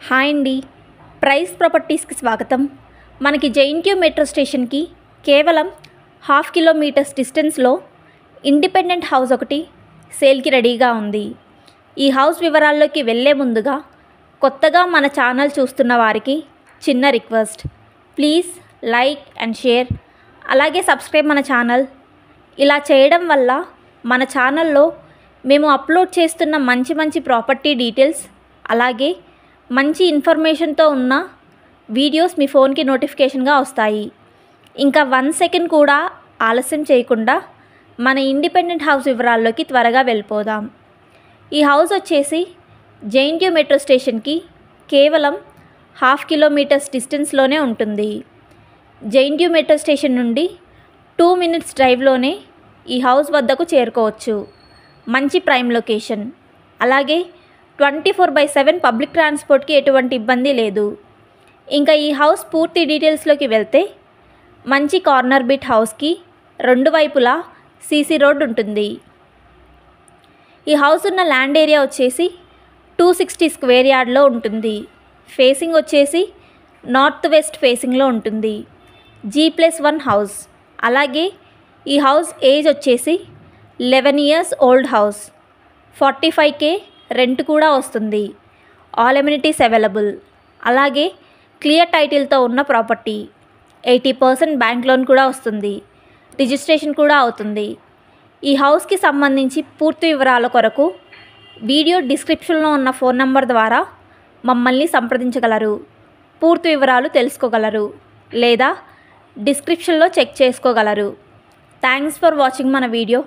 Hi అండి, price ప్రాపర్టీస్కి స్వాగతం. మనకి జేఎన్టీయూ మెట్రో స్టేషన్కి కేవలం 1/2 కిలోమీటర్స్ డిస్టెన్స్లో ఇండిపెండెంట్ హౌస్ ఒకటి సేల్కి రెడీగా ఉంది. ఈ హౌస్ వివరాల్లోకి వెళ్ళే ముందుగా కొత్తగా మన ఛానల్ చూస్తున్న వారికి చిన్న request, please like and share, అలాగే సబ్స్క్రైబ్ మన ఛానల్. ఇలా చేయడం వల్ల మన ఛానల్లో మేము అప్లోడ్ చేస్తున్న మంచి ప్రాపర్టీ డీటెయిల్స్, అలాగే మంచి ఇన్ఫర్మేషన్తో ఉన్న వీడియోస్ మీ ఫోన్కి నోటిఫికేషన్గా వస్తాయి. ఇంకా 1 సెకండ్ కూడా ఆలస్యం చేయకుండా మన ఇండిపెండెంట్ హౌస్ వివరాల్లోకి త్వరగా వెళ్ళిపోదాం. ఈ హౌస్ వచ్చేసి జేఎన్టీయూ మెట్రో స్టేషన్కి కేవలం 1/2 కిలోమీటర్స్ డిస్టెన్స్లోనే ఉంటుంది. జేఎన్టీయూ మెట్రో స్టేషన్ నుండి 2 మినిట్స్ డ్రైవ్లోనే ఈ హౌస్ వద్దకు చేరుకోవచ్చు. మంచి ప్రైమ్ లొకేషన్, అలాగే 24/7 పబ్లిక్ ట్రాన్స్పోర్ట్కి ఎటువంటి ఇబ్బంది లేదు. ఇంకా ఈ హౌస్ పూర్తి డీటెయిల్స్లోకి వెళ్తే, మంచి కార్నర్ బిట్ హౌస్కి 2 వైపులా సీసీ రోడ్ ఉంటుంది. ఈ హౌస్ ఉన్న ల్యాండ్ ఏరియా వచ్చేసి 260 స్క్వేర్ యార్డ్లో ఉంటుంది. ఫేసింగ్ వచ్చేసి నార్త్ వెస్ట్ ఫేసింగ్లో ఉంటుంది. G+1 house. అలాగే ఈ హౌస్ ఏజ్ వచ్చేసి 11 years old house. 45K rent కూడా వస్తుంది. All amenities available. అలాగే క్లియర్ టైటిల్తో ఉన్న ప్రాపర్టీ. 80% బ్యాంక్ లోన్ కూడా వస్తుంది. రిజిస్ట్రేషన్ కూడా అవుతుంది. ఈ హౌస్కి సంబంధించి పూర్తి వివరాల కొరకు వీడియో డిస్క్రిప్షన్లో ఉన్న ఫోన్ నంబర్ ద్వారా మమ్మల్ని సంప్రదించగలరు. పూర్తి వివరాలు తెలుసుకోగలరు, లేదా డిస్క్రిప్షన్లో చెక్ చేసుకోగలరు. థ్యాంక్స్ ఫర్ వాచింగ్ మన వీడియో.